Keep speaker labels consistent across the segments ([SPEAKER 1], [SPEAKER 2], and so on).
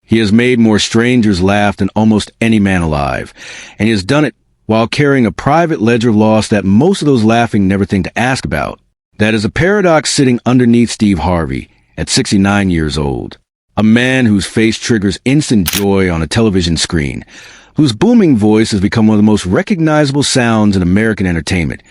[SPEAKER 1] He has made more strangers laugh than almost any man alive, and he has done it while carrying a private ledger of loss that most of those laughing never think to ask about. That is a paradox sitting underneath Steve Harvey at 69 years old. A man whose face triggers instant joy on a television screen, whose booming voice has become one of the most recognizable sounds in American entertainment,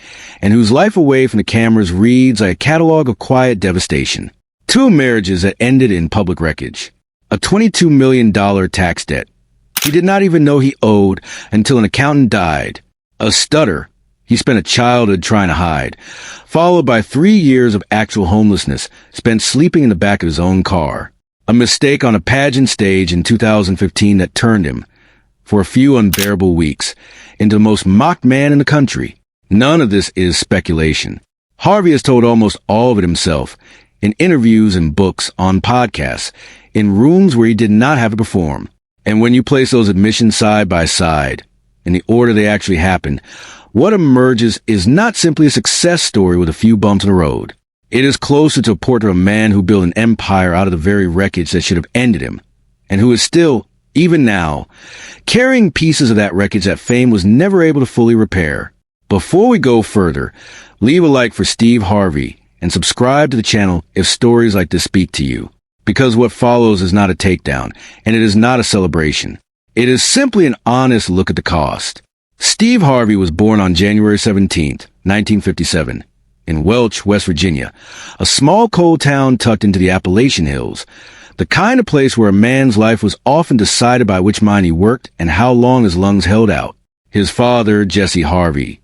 [SPEAKER 1] and whose life away from the cameras reads like a catalog of quiet devastation. 2 marriages that ended in public wreckage. A $22 million tax debt he did not even know he owed until an accountant died. A stutter he spent a childhood trying to hide, followed by 3 years of actual homelessness spent sleeping in the back of his own car. A mistake on a pageant stage in 2015 that turned him, for a few unbearable weeks, into the most mocked man in the country. None of this is speculation. Harvey has told almost all of it himself, in interviews and books, on podcasts, in rooms where he did not have to perform. And when you place those admissions side by side, in the order they actually happened, what emerges is not simply a success story with a few bumps in the road. It is closer to a portrait of a man who built an empire out of the very wreckage that should have ended him, and who is still, even now, carrying pieces of that wreckage that fame was never able to fully repair. Before we go further, leave a like for Steve Harvey and subscribe to the channel if stories like this speak to you. Because what follows is not a takedown, and it is not a celebration. It is simply an honest look at the cost. Steve Harvey was born on January 17, 1957, in Welch, West Virginia, a small coal town tucked into the Appalachian Hills, the kind of place where a man's life was often decided by which mine he worked and how long his lungs held out. His father, Jesse Harvey,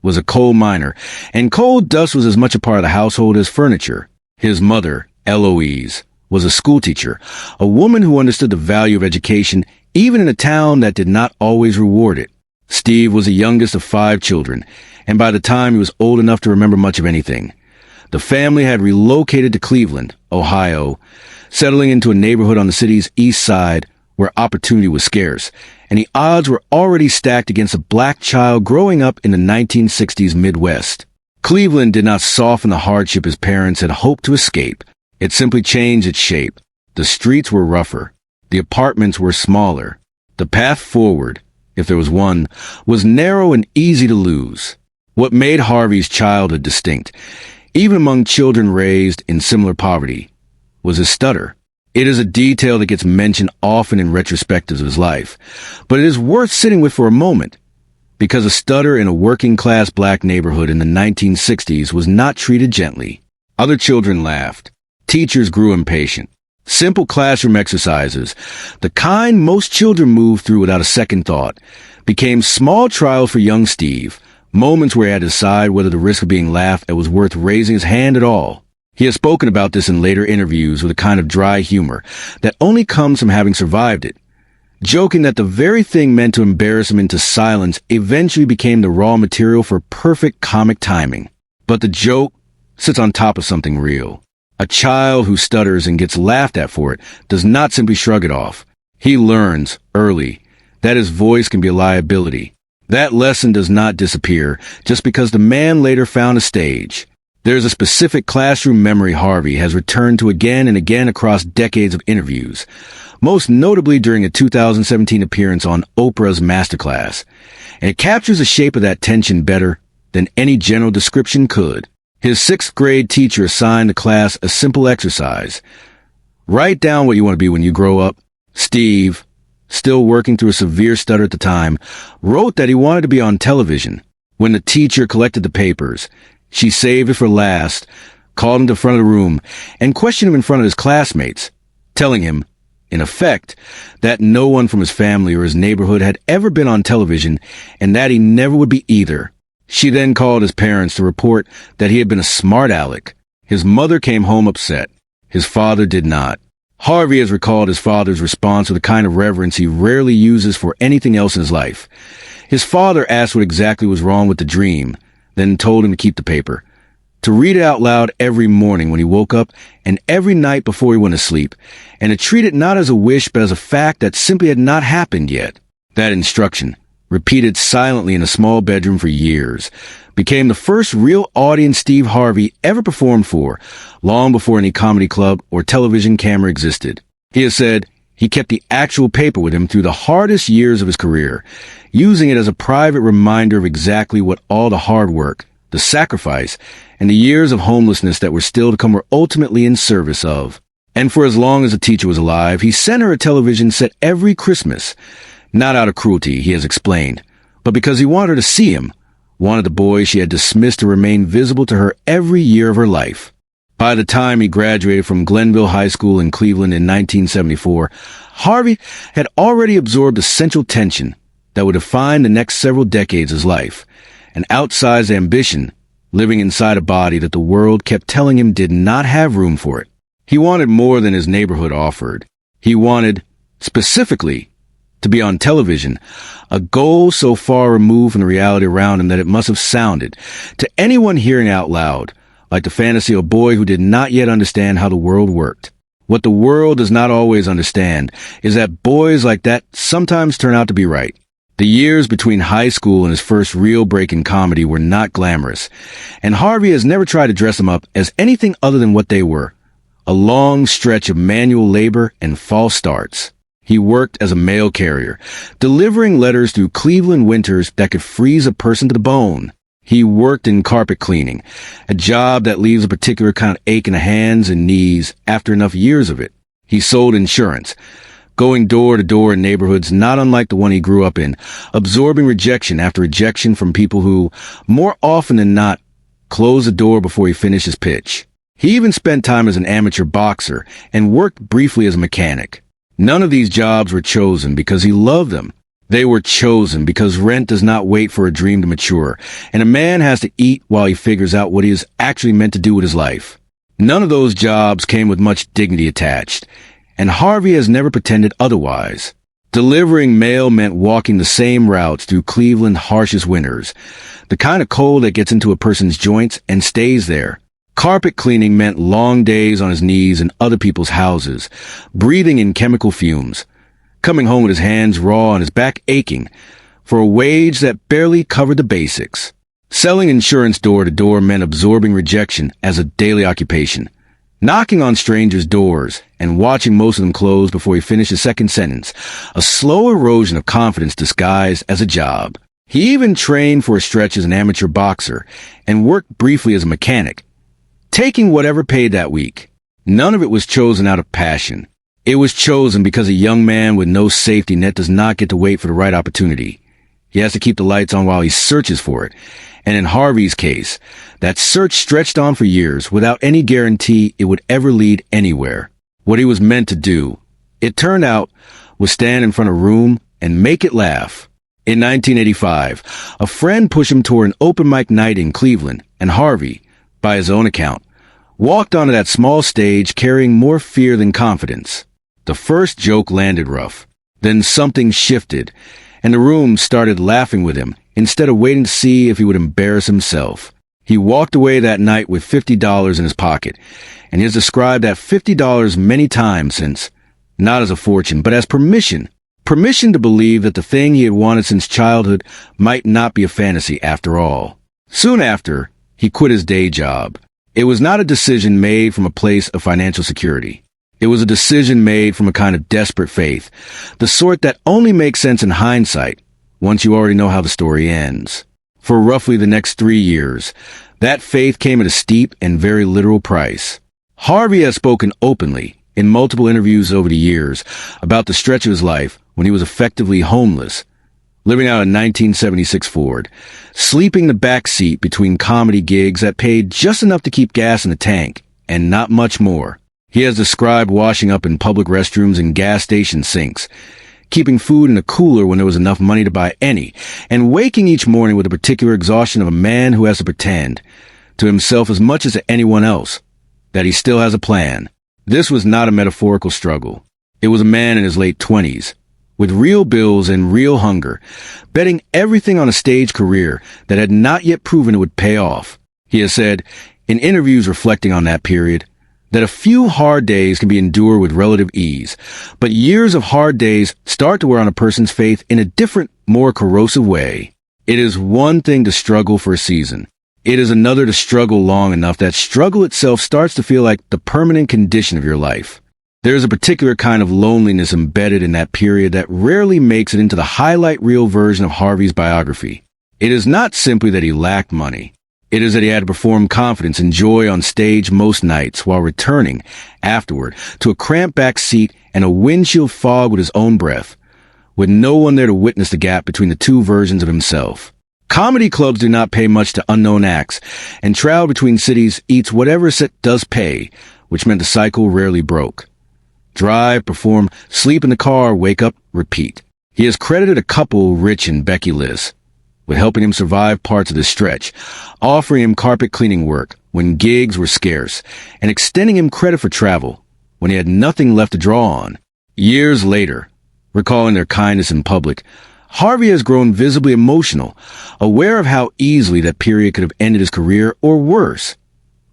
[SPEAKER 1] was a coal miner, and coal dust was as much a part of the household as furniture. His mother, Eloise, was a schoolteacher, a woman who understood the value of education even in a town that did not always reward it. Steve was the youngest of 5 children, and by the time he was old enough to remember much of anything, the family had relocated to Cleveland, Ohio, settling into a neighborhood on the city's east side where opportunity was scarce, and the odds were already stacked against a black child growing up in the 1960s Midwest. Cleveland did not soften the hardship his parents had hoped to escape. It simply changed its shape. The streets were rougher. The apartments were smaller. The path forward, if there was one, was narrow and easy to lose. What made Harvey's childhood distinct, even among children raised in similar poverty, was his stutter. It is a detail that gets mentioned often in retrospectives of his life, but it is worth sitting with for a moment, because a stutter in a working-class black neighborhood in the 1960s was not treated gently. Other children laughed. Teachers grew impatient. Simple classroom exercises, the kind most children move through without a second thought, became small trials for young Steve, moments where he had to decide whether the risk of being laughed at was worth raising his hand at all. He has spoken about this in later interviews with a kind of dry humor that only comes from having survived it, joking that the very thing meant to embarrass him into silence eventually became the raw material for perfect comic timing. But the joke sits on top of something real. A child who stutters and gets laughed at for it does not simply shrug it off. He learns, early, that his voice can be a liability. That lesson does not disappear just because the man later found a stage. There's a specific classroom memory Harvey has returned to again and again across decades of interviews, most notably during a 2017 appearance on Oprah's Masterclass, and it captures the shape of that tension better than any general description could. His 6th grade teacher assigned the class a simple exercise. Write down what you want to be when you grow up. Steve, still working through a severe stutter at the time, wrote that he wanted to be on television. When the teacher collected the papers, she saved it for last, called him to the front of the room, and questioned him in front of his classmates, telling him, in effect, that no one from his family or his neighborhood had ever been on television, and that he never would be either. She then called his parents to report that he had been a smart aleck. His mother came home upset. His father did not. Harvey has recalled his father's response with a kind of reverence he rarely uses for anything else in his life. His father asked what exactly was wrong with the dream, then told him to keep the paper, to read it out loud every morning when he woke up and every night before he went to sleep, and to treat it not as a wish but as a fact that simply had not happened yet. That instruction, repeated silently in a small bedroom for years, became the first real audience Steve Harvey ever performed for, long before any comedy club or television camera existed. He has said, He kept the actual paper with him through the hardest years of his career, using it as a private reminder of exactly what all the hard work, the sacrifice, and the years of homelessness that were still to come were ultimately in service of. And for as long as the teacher was alive, he sent her a television set every Christmas. Not out of cruelty, he has explained, but because he wanted her to see him, wanted the boy she had dismissed to remain visible to her every year of her life. By the time he graduated from Glenville High School in Cleveland in 1974, Harvey had already absorbed essential tension that would define the next several decades of his life, an outsized ambition living inside a body that the world kept telling him did not have room for it. He wanted more than his neighborhood offered. He wanted, specifically, to be on television, a goal so far removed from the reality around him that it must have sounded, to anyone hearing out loud, like the fantasy of a boy who did not yet understand how the world worked. What the world does not always understand is that boys like that sometimes turn out to be right. The years between high school and his first real break in comedy were not glamorous, and Harvey has never tried to dress them up as anything other than what they were, a long stretch of manual labor and false starts. He worked as a mail carrier, delivering letters through Cleveland winters that could freeze a person to the bone. He worked in carpet cleaning, a job that leaves a particular kind of ache in the hands and knees after enough years of it. He sold insurance, going door to door in neighborhoods not unlike the one he grew up in, absorbing rejection after rejection from people who, more often than not, closed the door before he finished his pitch. He even spent time as an amateur boxer and worked briefly as a mechanic. None of these jobs were chosen because he loved them. They were chosen because rent does not wait for a dream to mature, and a man has to eat while he figures out what he is actually meant to do with his life. None of those jobs came with much dignity attached, and Harvey has never pretended otherwise. Delivering mail meant walking the same routes through Cleveland's harshest winters, the kind of cold that gets into a person's joints and stays there. Carpet cleaning meant long days on his knees in other people's houses, breathing in chemical fumes, coming home with his hands raw and his back aching, for a wage that barely covered the basics. Selling insurance door to door meant absorbing rejection as a daily occupation, knocking on strangers' doors and watching most of them close before he finished his second sentence, a slow erosion of confidence disguised as a job. He even trained for a stretch as an amateur boxer and worked briefly as a mechanic, taking whatever paid that week. None of it was chosen out of passion. It was chosen because a young man with no safety net does not get to wait for the right opportunity. He has to keep the lights on while he searches for it. And in Harvey's case, that search stretched on for years without any guarantee it would ever lead anywhere. What he was meant to do, it turned out, was stand in front of a room and make it laugh. In 1985, a friend pushed him toward an open mic night in Cleveland, and Harvey, by his own account, walked onto that small stage carrying more fear than confidence. The first joke landed rough. Then something shifted, and the room started laughing with him instead of waiting to see if he would embarrass himself. He walked away that night with $50 in his pocket, and he has described that $50 many times since, not as a fortune, but as permission. Permission to believe that the thing he had wanted since childhood might not be a fantasy after all. Soon after, he quit his day job. It was not a decision made from a place of financial security. It was a decision made from a kind of desperate faith, the sort that only makes sense in hindsight, once you already know how the story ends. For roughly the next 3 years, that faith came at a steep and very literal price. Harvey has spoken openly, in multiple interviews over the years, about the stretch of his life when he was effectively homeless, living out a 1976 Ford, sleeping in the back seat between comedy gigs that paid just enough to keep gas in the tank, and not much more. He has described washing up in public restrooms and gas station sinks, keeping food in a cooler when there was enough money to buy any, and waking each morning with the particular exhaustion of a man who has to pretend, to himself as much as to anyone else, that he still has a plan. This was not a metaphorical struggle. It was a man in his late 20s, with real bills and real hunger, betting everything on a stage career that had not yet proven it would pay off. He has said, in interviews reflecting on that period, that a few hard days can be endured with relative ease, but years of hard days start to wear on a person's faith in a different, more corrosive way. It is one thing to struggle for a season. It is another to struggle long enough that struggle itself starts to feel like the permanent condition of your life. There's a particular kind of loneliness embedded in that period that rarely makes it into the highlight reel version of Harvey's biography. It is not simply that he lacked money. It is that he had to perform confidence and joy on stage most nights while returning, afterward, to a cramped back seat and a windshield fog with his own breath, with no one there to witness the gap between the two versions of himself. Comedy clubs do not pay much to unknown acts, and travel between cities eats whatever set does pay, which meant the cycle rarely broke. Drive, perform, sleep in the car, wake up, repeat. He has credited a couple, Rich and Becky Liz, with helping him survive parts of this stretch, offering him carpet cleaning work when gigs were scarce, and extending him credit for travel when he had nothing left to draw on. Years later, recalling their kindness in public, Harvey has grown visibly emotional, aware of how easily that period could have ended his career, or worse,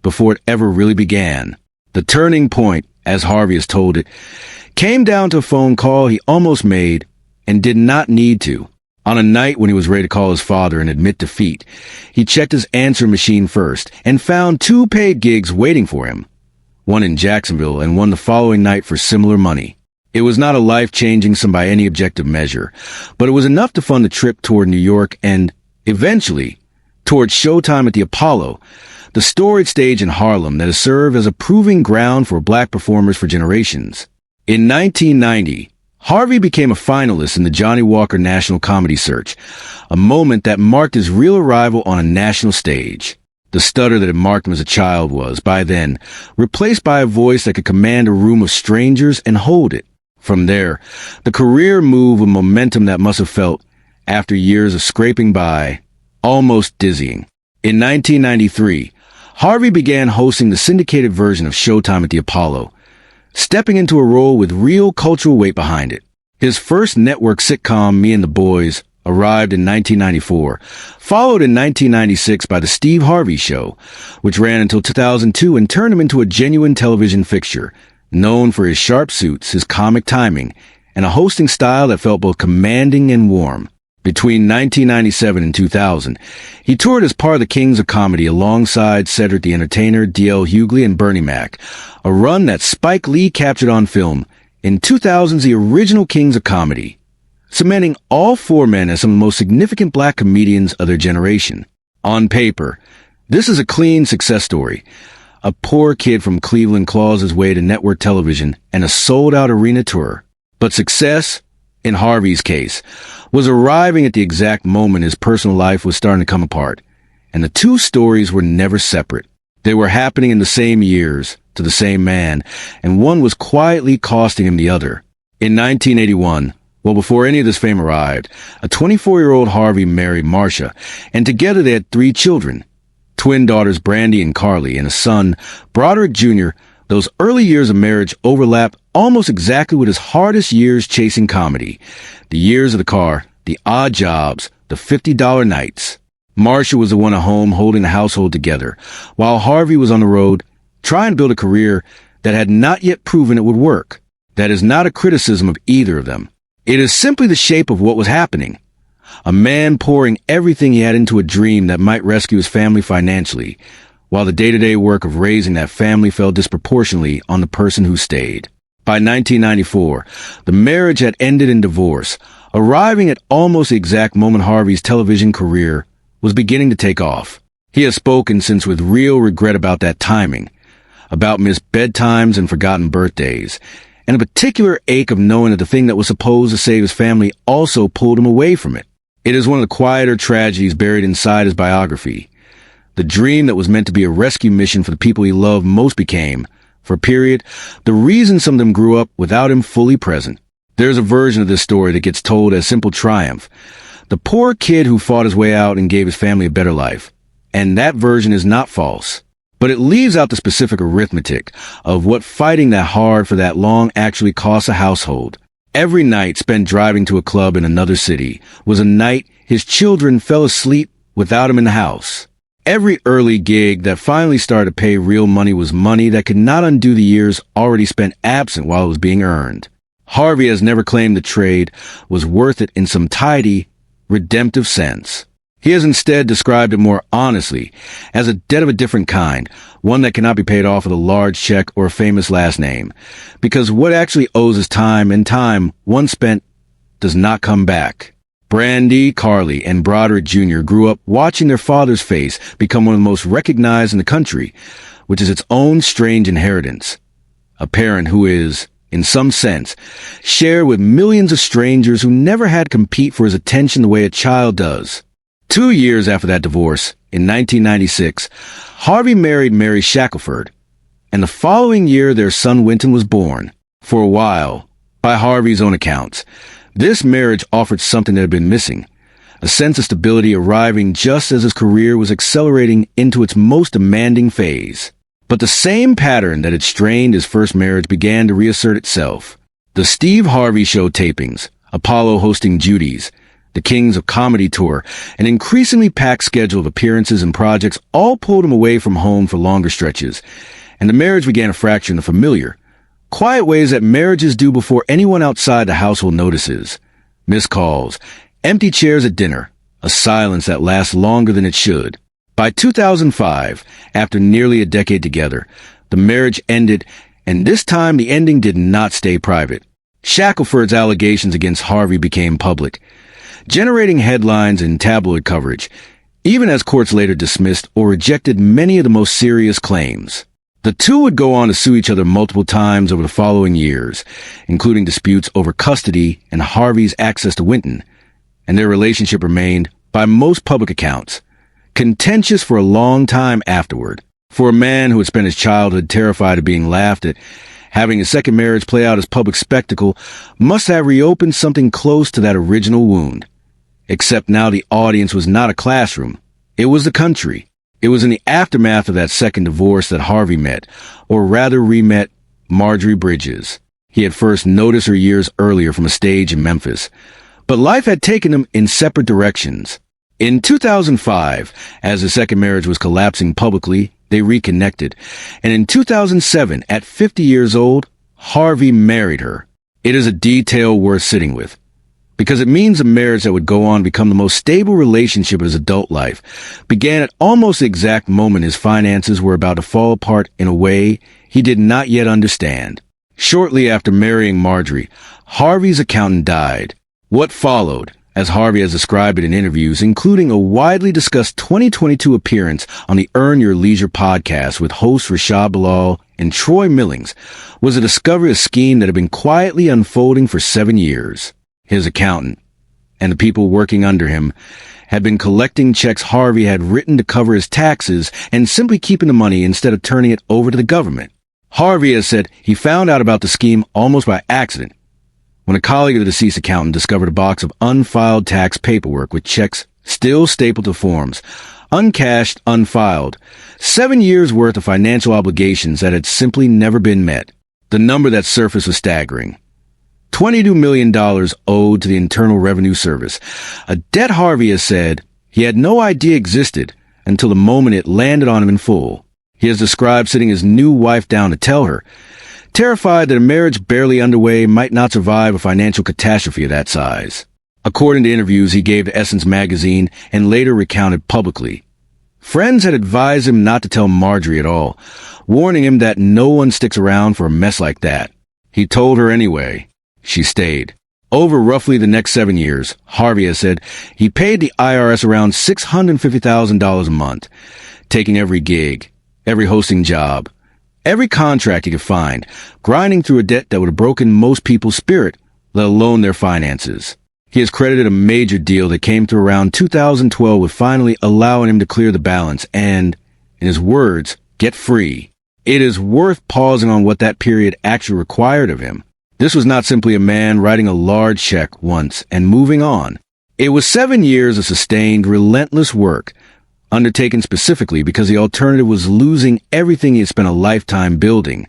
[SPEAKER 1] before it ever really began. The turning point, as Harvey has told it, came down to a phone call he almost made and did not need to. On a night when he was ready to call his father and admit defeat, he checked his answer machine first and found 2 paid gigs waiting for him, one in Jacksonville and one the following night for similar money. It was not a life-changing sum by any objective measure, but it was enough to fund the trip toward New York and, eventually, toward showtime at the Apollo, the storied stage in Harlem that has served as a proving ground for black performers for generations. In 1990, Harvey became a finalist in the Johnny Walker National Comedy Search, a moment that marked his real arrival on a national stage. The stutter that had marked him as a child was, by then, replaced by a voice that could command a room of strangers and hold it. From there, the career moved with momentum that must have felt, after years of scraping by, almost dizzying. In 1993, Harvey began hosting the syndicated version of Showtime at the Apollo, stepping into a role with real cultural weight behind it. His first network sitcom, Me and the Boys, arrived in 1994, followed in 1996 by The Steve Harvey Show, which ran until 2002 and turned him into a genuine television fixture, known for his sharp suits, his comic timing, and a hosting style that felt both commanding and warm. Between 1997 and 2000, he toured as part of the Kings of Comedy alongside Cedric the Entertainer, D.L. Hughley, and Bernie Mac, a run that Spike Lee captured on film in 2000's The Original Kings of Comedy, cementing all 4 men as some of the most significant black comedians of their generation. On paper, this is a clean success story. A poor kid from Cleveland claws his way to network television and a sold-out arena tour. But success, in Harvey's case, was arriving at the exact moment his personal life was starting to come apart, and the 2 stories were never separate. They were happening in the same years, to the same man, and one was quietly costing him the other. In 1981, well before any of this fame arrived, a 24-year-old Harvey married Marcia, and together they had 3 children, twin daughters Brandy and Carly, and a son, Broderick Jr. Those early years of marriage overlapped almost exactly with his hardest years chasing comedy. The years of the car, the odd jobs, the $50 nights. Marcia was the one at home holding the household together, while Harvey was on the road trying to build a career that had not yet proven it would work. That is not a criticism of either of them. It is simply the shape of what was happening. A man pouring everything he had into a dream that might rescue his family financially, while the day-to-day work of raising that family fell disproportionately on the person who stayed. By 1994, the marriage had ended in divorce, arriving at almost the exact moment Harvey's television career was beginning to take off. He has spoken since with real regret about that timing, about missed bedtimes and forgotten birthdays, and a particular ache of knowing that the thing that was supposed to save his family also pulled him away from it. It is one of the quieter tragedies buried inside his biography. The dream that was meant to be a rescue mission for the people he loved most became, for a period, the reason some of them grew up without him fully present. There's a version of this story that gets told as simple triumph. The poor kid who fought his way out and gave his family a better life. And that version is not false. But it leaves out the specific arithmetic of what fighting that hard for that long actually costs a household. Every night spent driving to a club in another city was a night his children fell asleep without him in the house. Every early gig that finally started to pay real money was money that could not undo the years already spent absent while it was being earned. Harvey has never claimed the trade was worth it in some tidy, redemptive sense. He has instead described it more honestly as a debt of a different kind, one that cannot be paid off with a large check or a famous last name, because what actually owes is time, and time, once spent, does not come back. Brandy, Carly, and Broderick Jr. grew up watching their father's face become one of the most recognized in the country, which is its own strange inheritance. A parent who is, in some sense, shared with millions of strangers who never had to compete for his attention the way a child does. 2 years after that divorce, in 1996, Harvey married Mary Shackelford, and the following year their son Winton was born. For a while, by Harvey's own accounts, this marriage offered something that had been missing, a sense of stability arriving just as his career was accelerating into its most demanding phase. But the same pattern that had strained his first marriage began to reassert itself. The Steve Harvey Show tapings, Apollo hosting Judy's, the Kings of Comedy tour, an increasingly packed schedule of appearances and projects all pulled him away from home for longer stretches, and the marriage began to fracture in the familiar, quiet ways that marriages do before anyone outside the household notices. Missed calls, empty chairs at dinner, a silence that lasts longer than it should. By 2005, after nearly a decade together, the marriage ended, and this time the ending did not stay private. Shackelford's allegations against Harvey became public, generating headlines and tabloid coverage, even as courts later dismissed or rejected many of the most serious claims. The two would go on to sue each other multiple times over the following years, including disputes over custody and Harvey's access to Winton, and their relationship remained, by most public accounts, contentious for a long time afterward. For a man who had spent his childhood terrified of being laughed at, having his second marriage play out as public spectacle must have reopened something close to that original wound. Except now the audience was not a classroom. It was the country. It was in the aftermath of that second divorce that Harvey met, or rather re-met, Marjorie Bridges. He had first noticed her years earlier from a stage in Memphis, but life had taken them in separate directions. In 2005, as the second marriage was collapsing publicly, they reconnected, and in 2007, at 50 years old, Harvey married her. It is a detail worth sitting with, because it means a marriage that would go on to become the most stable relationship of his adult life began at almost the exact moment his finances were about to fall apart in a way he did not yet understand. Shortly after marrying Marjorie, Harvey's accountant died. What followed, as Harvey has described it in interviews, including a widely discussed 2022 appearance on the Earn Your Leisure podcast with hosts Rashad Bilal and Troy Millings, was a discovery of a scheme that had been quietly unfolding for 7 years. His accountant, and the people working under him, had been collecting checks Harvey had written to cover his taxes and simply keeping the money instead of turning it over to the government. Harvey has said he found out about the scheme almost by accident, when a colleague of the deceased accountant discovered a box of unfiled tax paperwork with checks still stapled to forms, uncashed, unfiled, 7 years' worth of financial obligations that had simply never been met. The number that surfaced was staggering. $22 million owed to the Internal Revenue Service, a debt Harvey has said he had no idea existed until the moment it landed on him in full. He has described sitting his new wife down to tell her, terrified that a marriage barely underway might not survive a financial catastrophe of that size. According to interviews he gave to Essence magazine and later recounted publicly, friends had advised him not to tell Marjorie at all, warning him that no one sticks around for a mess like that. He told her anyway. She stayed. Over roughly the next 7 years, Harvey has said he paid the IRS around $650,000 a month, taking every gig, every hosting job, every contract he could find, grinding through a debt that would have broken most people's spirit, let alone their finances. He has credited a major deal that came through around 2012 with finally allowing him to clear the balance and, in his words, get free. It is worth pausing on what that period actually required of him. This was not simply a man writing a large check once and moving on. It was 7 years of sustained, relentless work, undertaken specifically because the alternative was losing everything he had spent a lifetime building,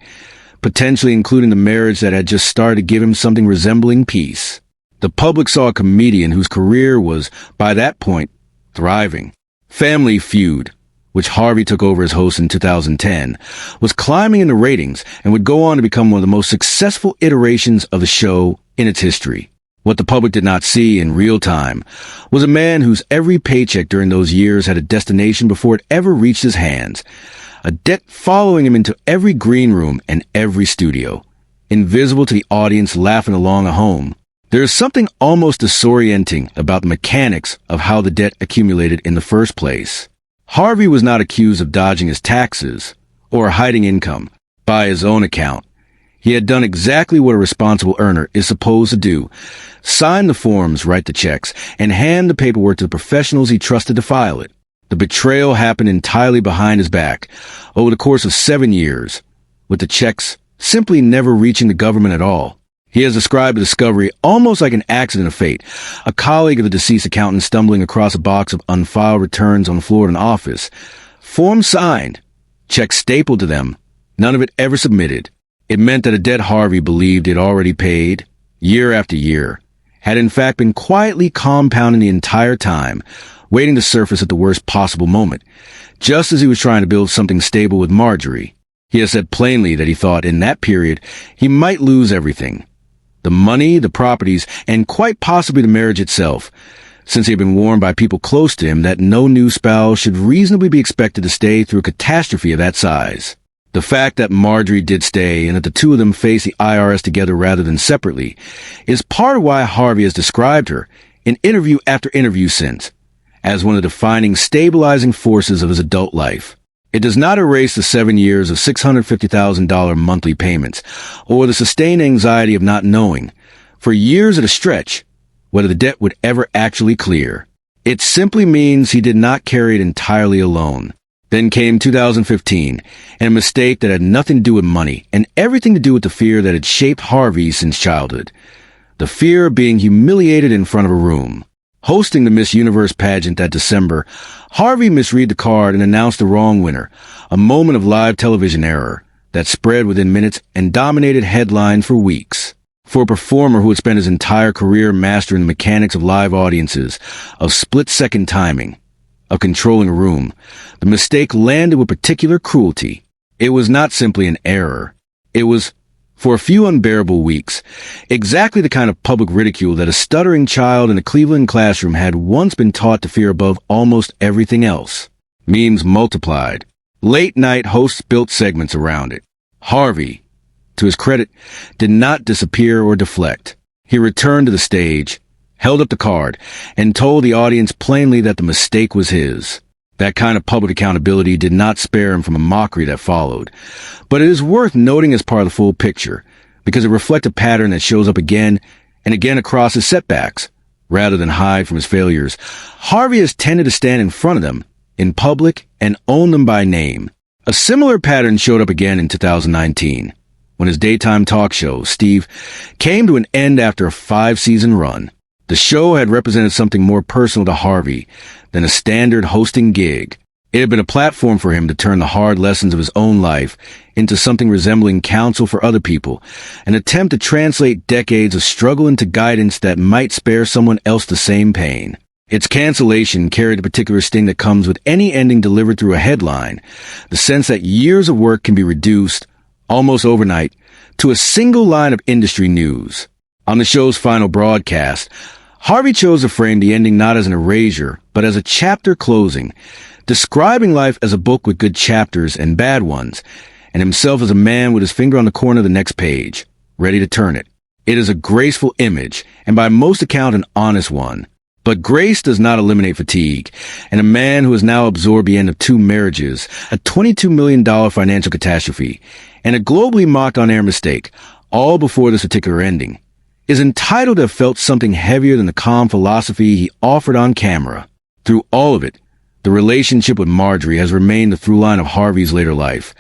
[SPEAKER 1] potentially including the marriage that had just started to give him something resembling peace. The public saw a comedian whose career was, by that point, thriving. Family Feud, which Harvey took over as host in 2010, was climbing in the ratings and would go on to become one of the most successful iterations of the show in its history. What the public did not see in real time was a man whose every paycheck during those years had a destination before it ever reached his hands. A debt following him into every green room and every studio, invisible to the audience laughing along at home. There is something almost disorienting about the mechanics of how the debt accumulated in the first place. Harvey was not accused of dodging his taxes or hiding income. By his own account, he had done exactly what a responsible earner is supposed to do: sign the forms, write the checks, and hand the paperwork to the professionals he trusted to file it. The betrayal happened entirely behind his back over the course of 7 years, with the checks simply never reaching the government at all. He has described the discovery almost like an accident of fate, a colleague of the deceased accountant stumbling across a box of unfiled returns on the floor of an office. Forms signed, checks stapled to them, none of it ever submitted. It meant that a debt Harvey believed he had already paid, year after year, had in fact been quietly compounding the entire time, waiting to surface at the worst possible moment, just as he was trying to build something stable with Marjorie. He has said plainly that he thought in that period he might lose everything: the money, the properties, and quite possibly the marriage itself, since he had been warned by people close to him that no new spouse should reasonably be expected to stay through a catastrophe of that size. The fact that Marjorie did stay and that the two of them face the IRS together rather than separately is part of why Harvey has described her, in interview after interview since, as one of the defining stabilizing forces of his adult life. It does not erase the 7 years of $650,000 monthly payments, or the sustained anxiety of not knowing, for years at a stretch, whether the debt would ever actually clear. It simply means he did not carry it entirely alone. Then came 2015, and a mistake that had nothing to do with money, and everything to do with the fear that had shaped Harvey since childhood. The fear of being humiliated in front of a room. Hosting the Miss Universe pageant that December, Harvey misread the card and announced the wrong winner, a moment of live television error that spread within minutes and dominated headlines for weeks. For a performer who had spent his entire career mastering the mechanics of live audiences, of split-second timing, of controlling a room, the mistake landed with particular cruelty. It was not simply an error. It was, for a few unbearable weeks, exactly the kind of public ridicule that a stuttering child in a Cleveland classroom had once been taught to fear above almost everything else. Memes multiplied. Late-night hosts built segments around it. Harvey, to his credit, did not disappear or deflect. He returned to the stage, held up the card, and told the audience plainly that the mistake was his. That kind of public accountability did not spare him from a mockery that followed. But it is worth noting as part of the full picture, because it reflects a pattern that shows up again and again across his setbacks. Rather than hide from his failures, Harvey has tended to stand in front of them, in public, and own them by name. A similar pattern showed up again in 2019, when his daytime talk show, Steve, came to an end after a 5-season run. The show had represented something more personal to Harvey than a standard hosting gig. It had been a platform for him to turn the hard lessons of his own life into something resembling counsel for other people, an attempt to translate decades of struggle into guidance that might spare someone else the same pain. Its cancellation carried the particular sting that comes with any ending delivered through a headline, the sense that years of work can be reduced, almost overnight, to a single line of industry news. On the show's final broadcast, Harvey chose to frame the ending not as an erasure, but as a chapter closing, describing life as a book with good chapters and bad ones, and himself as a man with his finger on the corner of the next page, ready to turn it. It is a graceful image, and by most account an honest one. But grace does not eliminate fatigue, and a man who has now absorbed the end of 2 marriages, a $22 million financial catastrophe, and a globally mocked on-air mistake, all before this particular ending, is entitled to have felt something heavier than the calm philosophy he offered on camera. Through all of it, the relationship with Marjorie has remained the through line of Harvey's later life,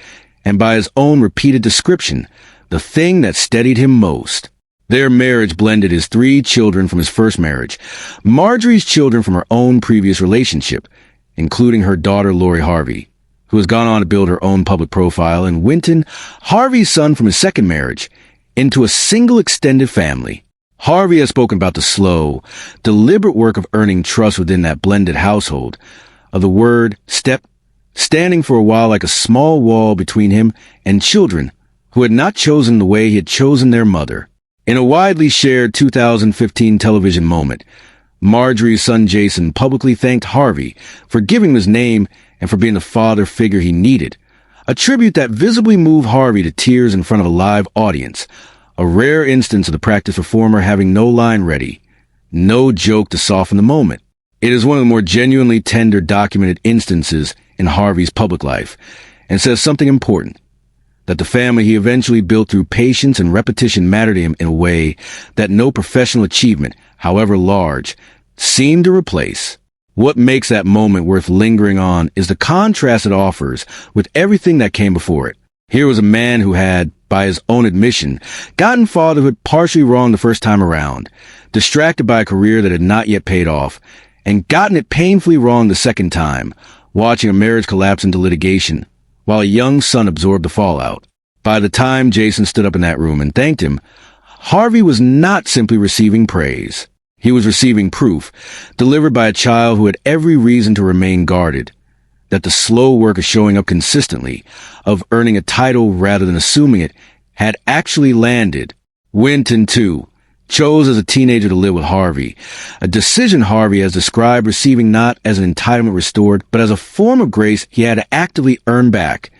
[SPEAKER 1] and by his own repeated description, the thing that steadied him most. Their marriage blended his 3 children from his first marriage, Marjorie's children from her own previous relationship, including her daughter Lori Harvey, who has gone on to build her own public profile, and Winton, Harvey's son from his second marriage, into a single extended family. Harvey has spoken about the slow, deliberate work of earning trust within that blended household, of the word step standing for a while like a small wall between him and children who had not chosen the way he had chosen their mother. In a widely shared 2015 television moment, Marjorie's son Jason publicly thanked Harvey for giving him his name and for being the father figure he needed, a tribute that visibly moved Harvey to tears in front of a live audience, a rare instance of the practice performer having no line ready, no joke to soften the moment. It is one of the more genuinely tender documented instances in Harvey's public life, and says something important, that the family he eventually built through patience and repetition mattered to him in a way that no professional achievement, however large, seemed to replace. What makes that moment worth lingering on is the contrast it offers with everything that came before it. Here was a man who had, by his own admission, gotten fatherhood partially wrong the first time around, distracted by a career that had not yet paid off, and gotten it painfully wrong the second time, watching a marriage collapse into litigation, while a young son absorbed the fallout. By the time Jason stood up in that room and thanked him, Harvey was not simply receiving praise. He was receiving proof, delivered by a child who had every reason to remain guarded, that the slow work of showing up consistently, of earning a title rather than assuming it, had actually landed. Winton, too, chose as a teenager to live with Harvey, a decision Harvey has described receiving not as an entitlement restored, but as a form of grace he had to actively earn back,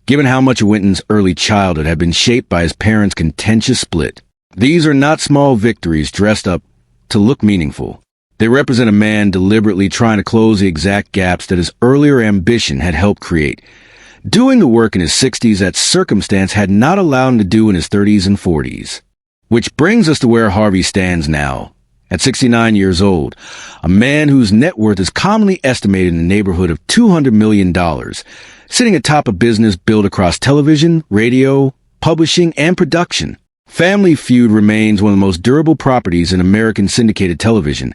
[SPEAKER 1] given how much of Winton's early childhood had been shaped by his parents' contentious split. These are not small victories dressed up to look meaningful. They represent a man deliberately trying to close the exact gaps that his earlier ambition had helped create, doing the work in his 60s that circumstance had not allowed him to do in his 30s and 40s. Which brings us to where Harvey stands now. At 69 years old, a man whose net worth is commonly estimated in the neighborhood of $200 million, sitting atop a business built across television, radio, publishing, and production. Family Feud remains one of the most durable properties in American syndicated television,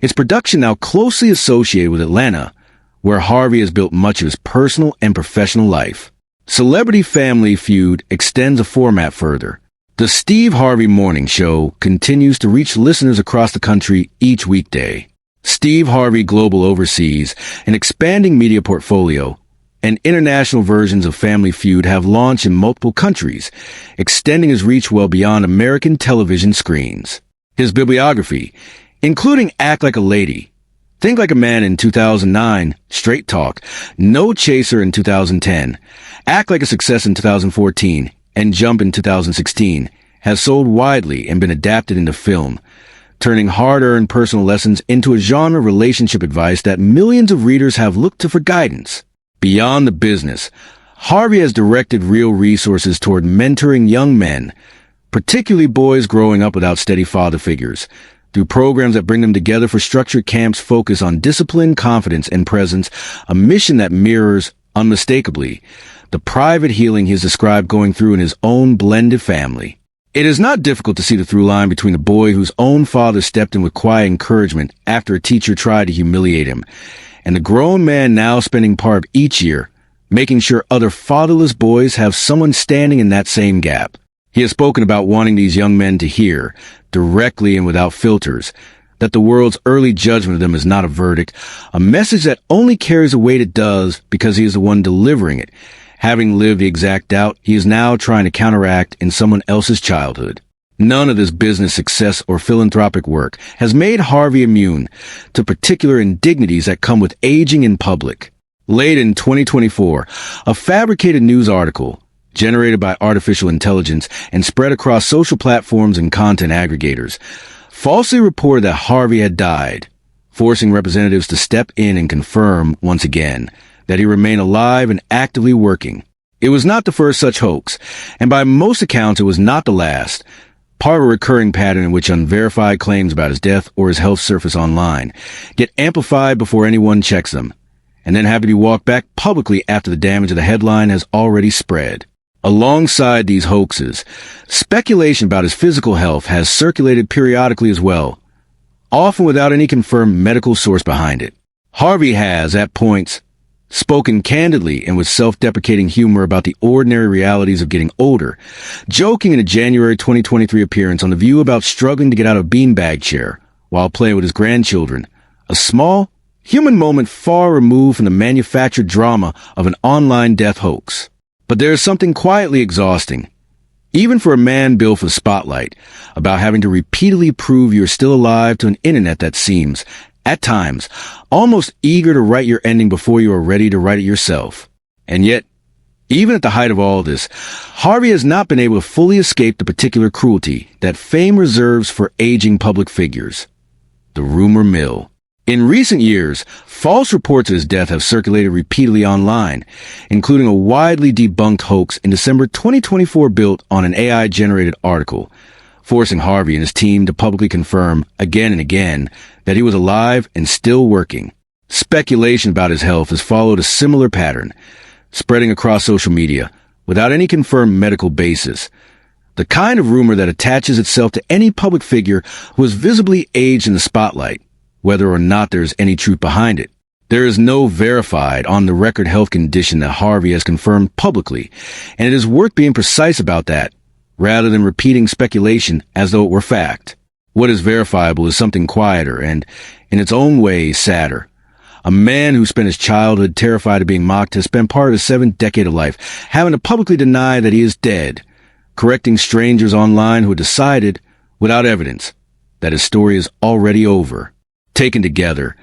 [SPEAKER 1] its production now closely associated with Atlanta, where Harvey has built much of his personal and professional life. Celebrity Family Feud extends a format further. The Steve Harvey Morning Show continues to reach listeners across the country each weekday. Steve Harvey Global oversees an expanding media portfolio, and international versions of Family Feud have launched in multiple countries, extending his reach well beyond American television screens. His bibliography, including Act Like a Lady, Think Like a Man in 2009, Straight Talk, No Chaser in 2010, Act Like a Success in 2014, and Jump in 2016, has sold widely and been adapted into film, turning hard-earned personal lessons into a genre relationship advice that millions of readers have looked to for guidance. Beyond the business, Harvey has directed real resources toward mentoring young men, particularly boys growing up without steady father figures, through programs that bring them together for structured camps focused on discipline, confidence, and presence, a mission that mirrors, unmistakably, the private healing he has described going through in his own blended family. It is not difficult to see the through line between the boy whose own father stepped in with quiet encouragement after a teacher tried to humiliate him, and the grown man now spending part of each year making sure other fatherless boys have someone standing in that same gap. He has spoken about wanting these young men to hear, directly and without filters, that the world's early judgment of them is not a verdict, a message that only carries the weight it does because he is the one delivering it. Having lived the exact doubt he is now trying to counteract in someone else's childhood. None of this business success or philanthropic work has made Harvey immune to particular indignities that come with aging in public. Late in 2024, a fabricated news article, generated by artificial intelligence and spread across social platforms and content aggregators, falsely reported that Harvey had died, forcing representatives to step in and confirm, once again, that he remained alive and actively working. It was not the first such hoax, and by most accounts it was not the last, part of a recurring pattern in which unverified claims about his death or his health surface online, get amplified before anyone checks them, and then have to be walked back publicly after the damage of the headline has already spread. Alongside these hoaxes, speculation about his physical health has circulated periodically as well, often without any confirmed medical source behind it. Harvey has, at points, spoken candidly and with self-deprecating humor about the ordinary realities of getting older, joking in a January 2023 appearance on The View about struggling to get out of a beanbag chair while playing with his grandchildren, a small, human moment far removed from the manufactured drama of an online death hoax. But there is something quietly exhausting, Even for a man built for the spotlight, about having to repeatedly prove you're still alive to an internet that seems, at times, almost eager to write your ending before you are ready to write it yourself. And yet, even at the height of all this, Harvey has not been able to fully escape the particular cruelty that fame reserves for aging public figures. The rumor mill. In recent years, false reports of his death have circulated repeatedly online, including a widely debunked hoax in December 2024 built on an AI-generated article, forcing Harvey and his team to publicly confirm again and again that he was alive and still working. Speculation about his health has followed a similar pattern, spreading across social media without any confirmed medical basis. The kind of rumor that attaches itself to any public figure who is visibly aged in the spotlight, whether or not there is any truth behind it. There is no verified, on-the-record health condition that Harvey has confirmed publicly, and it is worth being precise about that, rather than repeating speculation as though it were fact. What is verifiable is something quieter and, in its own way, sadder. A man who spent his childhood terrified of being mocked has spent part of his 7th decade of life having to publicly deny that he is dead, correcting strangers online who had decided, without evidence, that his story is already over. Taken together,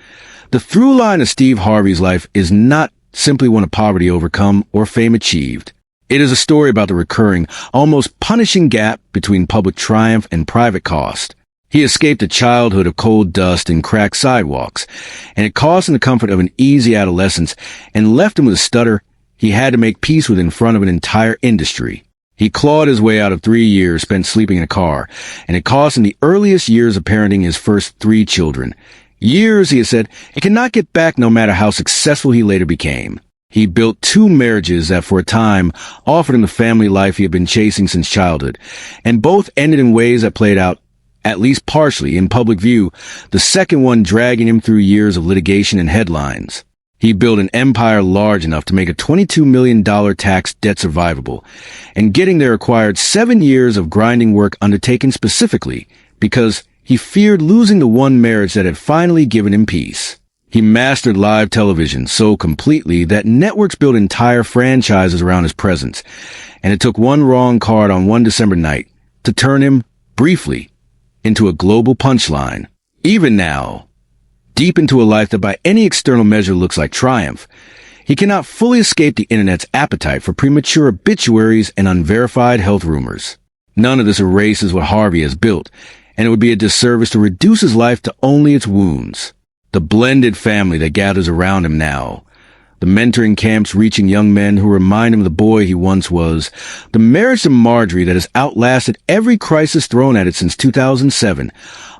[SPEAKER 1] the through line of Steve Harvey's life is not simply one of poverty overcome or fame achieved. It is a story about the recurring, almost punishing gap between public triumph and private cost. He escaped a childhood of cold dust and cracked sidewalks, and it cost him the comfort of an easy adolescence and left him with a stutter he had to make peace with in front of an entire industry. He clawed his way out of 3 years spent sleeping in a car, and it cost him the earliest years of parenting his first 3 children. Years, he has said, he cannot get back no matter how successful he later became. He built 2 marriages that for a time offered him the family life he had been chasing since childhood, and both ended in ways that played out, at least partially, in public view, the second one dragging him through years of litigation and headlines. He built an empire large enough to make a $22 million tax debt survivable, and getting there required 7 years of grinding work undertaken specifically because he feared losing the one marriage that had finally given him peace. He mastered live television so completely that networks built entire franchises around his presence, and it took one wrong card on one December night to turn him, briefly, into a global punchline. Even now, deep into a life that by any external measure looks like triumph, he cannot fully escape the internet's appetite for premature obituaries and unverified health rumors. None of this erases what Harvey has built, and it would be a disservice to reduce his life to only its wounds. The blended family that gathers around him now, the mentoring camps reaching young men who remind him of the boy he once was, the marriage to Marjorie that has outlasted every crisis thrown at it since 2007,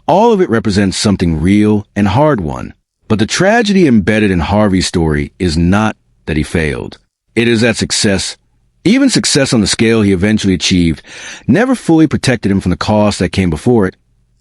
[SPEAKER 1] all of it represents something real and hard-won. But the tragedy embedded in Harvey's story is not that he failed. It is that success, even success on the scale he eventually achieved, never fully protected him from the cost that came before it,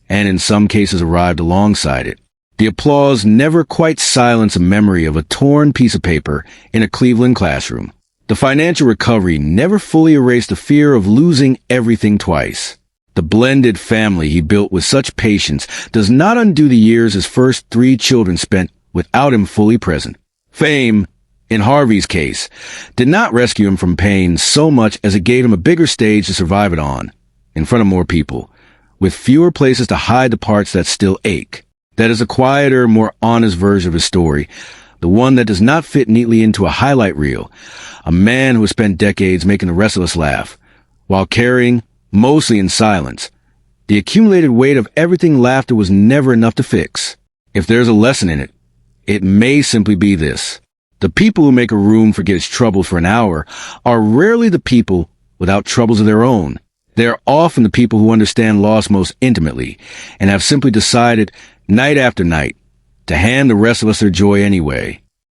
[SPEAKER 1] and in some cases arrived alongside it. The applause never quite silenced a memory of a torn piece of paper in a Cleveland classroom. The financial recovery never fully erased the fear of losing everything twice. The blended family he built with such patience does not undo the years his first 3 children spent without him fully present. Fame, in Harvey's case, did not rescue him from pain so much as it gave him a bigger stage to survive it on, in front of more people, with fewer places to hide the parts that still ache. That is a quieter, more honest version of his story, the one that does not fit neatly into a highlight reel. A man who has spent decades making the rest of us laugh, while carrying, mostly in silence, the accumulated weight of everything laughter was never enough to fix. If there's a lesson in it, it may simply be this. The people who make a room forget its troubles for an hour are rarely the people without troubles of their own. They are often the people who understand loss most intimately and have simply decided, night after night, to hand the rest of us their joy anyway.